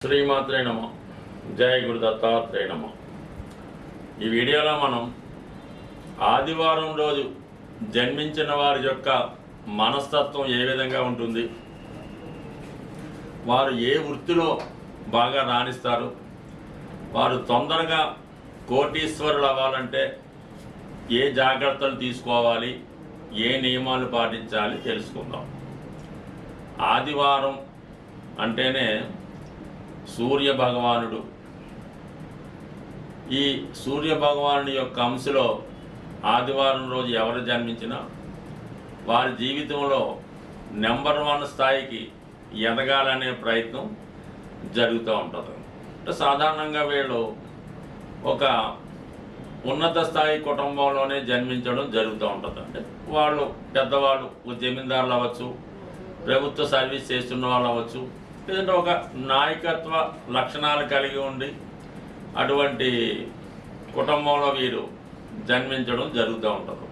శ్రీమాత్రే నమ. జయ గురు దత్తాత్రేయ నమ. ఈ వీడియోలో మనం ఆదివారం రోజు జన్మించిన వారి యొక్క మనస్తత్వం ఏ విధంగా ఉంటుంది, వారు ఏ వృత్తిలో బాగా రాణిస్తారు, వారు తొందరగా కోటీశ్వరులు అవ్వాలంటే ఏ జాగ్రత్తలు తీసుకోవాలి, ఏ నియమాలు పాటించాలి తెలుసుకుందాం. ఆదివారం అంటేనే సూర్య భగవానుడు. ఈ సూర్య భగవానుడి యొక్క అంశలో ఆదివారం రోజు ఎవరు జన్మించినా వారి జీవితంలో నెంబర్ 1 స్థాయికి ఎదగాలనే ప్రయత్నం జరుగుతూ ఉంటుంది. అంటే సాధారణంగా వీళ్ళు ఒక ఉన్నత స్థాయి కుటుంబంలోనే జన్మించడం జరుగుతూ ఉంటుంది. అంటే వాళ్ళు పెద్దవాళ్ళు జమీందారులు అవ్వచ్చు, ప్రభుత్వ సర్వీస్ చేస్తున్న వాళ్ళు అవ్వచ్చు, లేదంటే ఒక నాయకత్వ లక్షణాలు కలిగి ఉండి అటువంటి కుటుంబంలో వీరు జన్మించడం జరుగుతూ ఉంటుంది.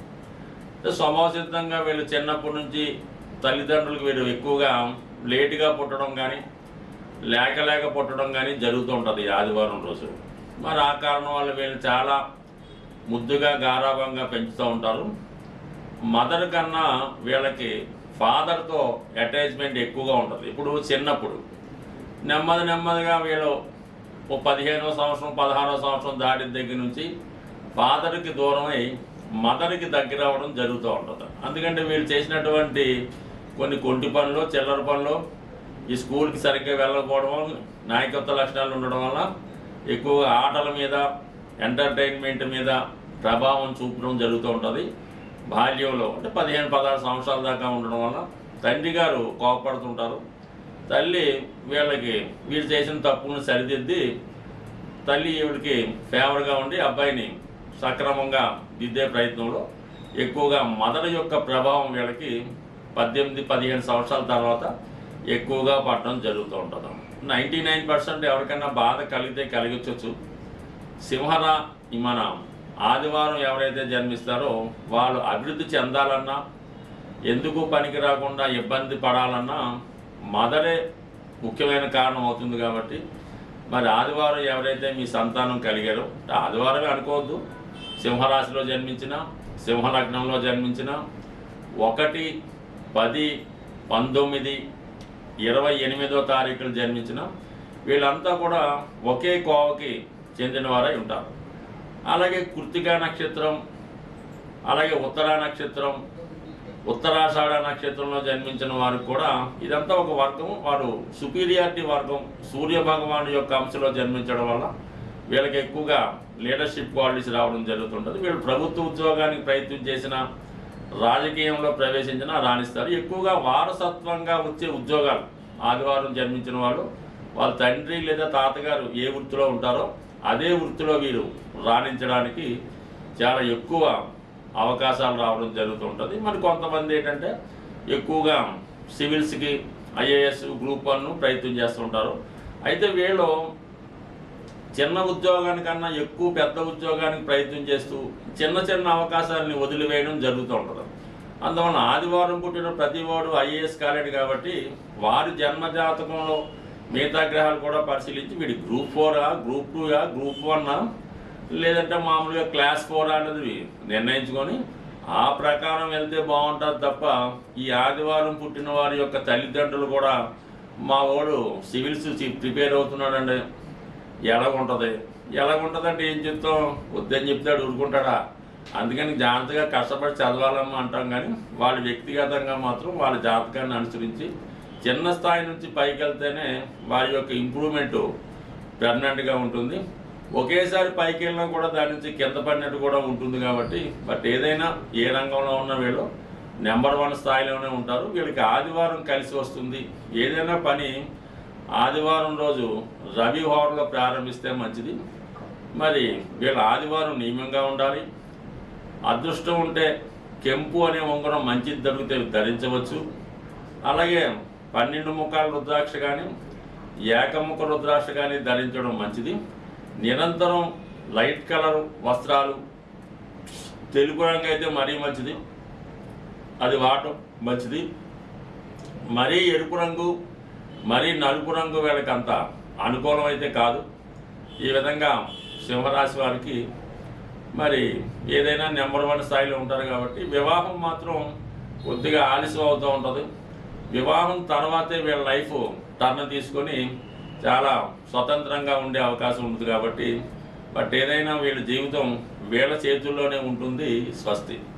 స్వభావసిద్ధంగా వీళ్ళు చిన్నప్పటి నుంచి తల్లిదండ్రులకు వీరు ఎక్కువగా లేటుగా పుట్టడం కానీ లేక పుట్టడం కానీ జరుగుతూ ఉంటుంది ఈ ఆదివారం రోజు. మరి ఆ కారణం వల్ల వీళ్ళు చాలా ముద్దుగా గారాభంగా పెంచుతూ ఉంటారు. మదర్ కన్నా వీళ్ళకి ఫాదర్తో అటాచ్మెంట్ ఎక్కువగా ఉంటుంది. ఇప్పుడు చిన్నప్పుడు నెమ్మదిగా వీళ్ళు 15వ సంవత్సరం 16వ సంవత్సరం దాటిన దగ్గర నుంచి ఫాదర్కి దూరమై మదర్కి దగ్గర అవ్వడం జరుగుతూ ఉంటుంది. అందుకంటే వీళ్ళు చేసినటువంటి కొన్ని కొంటి పనులు, చిల్లర పనులు, ఈ స్కూల్కి సరిగ్గా వెళ్ళకపోవడం, నాయకత్వ లక్షణాలు ఉండడం వల్ల ఎక్కువగా ఆటల మీద, ఎంటర్టైన్మెంట్ మీద ప్రభావం చూపడం జరుగుతూ ఉంటుంది. బాల్యంలో అంటే 15-16 సంవత్సరాల దాకా ఉండడం వల్ల తండ్రి గారు కోపడుతుంటారు. తల్లి వీళ్ళు చేసిన తప్పులను సరిదిద్ది తల్లి వీళ్ళకి ఫేవర్గా ఉండి అబ్బాయిని సక్రమంగా దిద్దే ప్రయత్నంలో ఎక్కువగా మదర్ యొక్క ప్రభావం వీళ్ళకి 18-15 సంవత్సరాల తర్వాత ఎక్కువగా పడడం జరుగుతూ ఉంటుంది. 99% ఎవరికైనా బాధ కలిగితే కలిగించవచ్చు. మన ఆదివారం ఎవరైతే జన్మిస్తారో వాళ్ళు అభివృద్ధి చెందాలన్నా, ఎందుకు పనికి రాకుండా ఇబ్బంది పడాలన్నా మదరే ముఖ్యమైన కారణం అవుతుంది. కాబట్టి మరి ఆదివారం ఎవరైతే మీ సంతానం కలిగారో, ఆదివారమే అనుకోవద్దు, సింహరాశిలో జన్మించిన, సింహలగ్నంలో జన్మించిన, 1, 10, 19, 28వ తారీఖులు జన్మించిన వీళ్ళంతా కూడా ఒకే కోవకి చెందిన వారై ఉంటారు. అలాగే కృత్తికా నక్షత్రం, అలాగే ఉత్తరా నక్షత్రం, ఉత్తరాషాఢ నక్షత్రంలో జన్మించిన వారికి కూడా ఇదంతా ఒక వర్గం. వారు సుపీరియారిటీ వర్గం. సూర్య భగవాను యొక్క అంశలో జన్మించడం వల్ల వీళ్ళకి ఎక్కువగా లీడర్షిప్ క్వాలిటీస్ రావడం జరుగుతుంటుంది. వీళ్ళు ప్రభుత్వ ఉద్యోగానికి ప్రయత్నం చేసిన, రాజకీయంలో ప్రవేశించినా రాణిస్తారు. ఎక్కువగా వారసత్వంగా వచ్చే ఉద్యోగాలు ఆదివారం జన్మించిన వాళ్ళు వాళ్ళ తండ్రి లేదా తాతగారు ఏ వృత్తిలో ఉంటారో అదే వృత్తిలో వీరు రాణించడానికి చాలా ఎక్కువ అవకాశాలు రావడం జరుగుతుంటుంది. మరి కొంతమంది ఏంటంటే ఎక్కువగా సివిల్స్కి, ఐఏఎస్, గ్రూప్ 1 ప్రయత్నం చేస్తుంటారు. అయితే వీళ్ళు చిన్న ఉద్యోగానికన్నా ఎక్కువ పెద్ద ఉద్యోగానికి ప్రయత్నం చేస్తూ చిన్న అవకాశాలని వదిలివేయడం జరుగుతూ ఉంటుంది. అందువలన ఆదివారం పుట్టిన ప్రతివాడు ఐఏఎస్ కాలేడు కాబట్టి వారి జన్మజాతకంలో మిగతా గ్రహాలు కూడా పరిశీలించి వీడి గ్రూప్ 4, గ్రూప్ 2, గ్రూప్ 1 లేదంటే మామూలుగా క్లాస్ 4 అనేది నిర్ణయించుకొని ఆ ప్రకారం వెళ్తే బాగుంటుంది తప్ప ఈ ఆదివారం పుట్టిన వారి యొక్క తల్లిదండ్రులు కూడా మా వాడు సివిల్స్ ప్రిపేర్ అవుతున్నాడండి ఎలాగుంటుందంటే ఏం చెప్తాం, వద్దని చెప్తాడు ఊరుకుంటాడా? అందుకని జాగ్రత్తగా కష్టపడి చదవాలమ్మా అంటాం. కానీ వాళ్ళ వ్యక్తిగతంగా మాత్రం వాళ్ళ జాతకాన్ని అనుసరించి చిన్న స్థాయి నుంచి పైకి వెళ్తేనే వారి యొక్క ఇంప్రూవ్మెంటు పెర్మనెంట్గా ఉంటుంది. ఒకేసారి పైకి వెళ్ళినా కూడా దాని నుంచి కింద పడినట్టు కూడా ఉంటుంది. కాబట్టి ఏదైనా ఏ రంగంలో ఉన్న వీళ్ళు నెంబర్ 1 స్థాయిలోనే ఉంటారు. వీళ్ళకి ఆదివారం కలిసి వస్తుంది. ఏదైనా పని ఆదివారం రోజు రవి హోరలో ప్రారంభిస్తే మంచిది. మరి వీళ్ళ ఆదివారం నియమంగా ఉండాలి. అదృష్టం ఉంటే కెంపు అనే ఉంగరం మంచిది దొరికితే ధరించవచ్చు. అలాగే 12 ముఖాల రుద్రాక్ష కానీ, ఏకముఖ రుద్రాక్ష కానీ ధరించడం మంచిది. నిరంతరం లైట్ కలర్ వస్త్రాలు, తెలుపు రంగు అయితే మరీ మంచిది, అది వాడటం మంచిది. మరీ ఎరుపు రంగు, మరీ నలుపు రంగు వీళ్ళకంతా అనుకూలమైతే కాదు. ఈ విధంగా సింహరాశి వారికి మరి ఏదైనా నెంబర్ 1 స్థాయిలో ఉంటారు కాబట్టి వివాహం మాత్రం కొద్దిగా ఆలస్యం అవుతూ ఉంటుంది. వివాహం తర్వాతే వీళ్ళ లైఫ్ టర్న్ తీసుకొని చాలా స్వతంత్రంగా ఉండే అవకాశం ఉంటుంది కాబట్టి బట్ ఏదైనా వీళ్ళ జీవితం వీళ్ళ చేతుల్లోనే ఉంటుంది. స్వస్తి.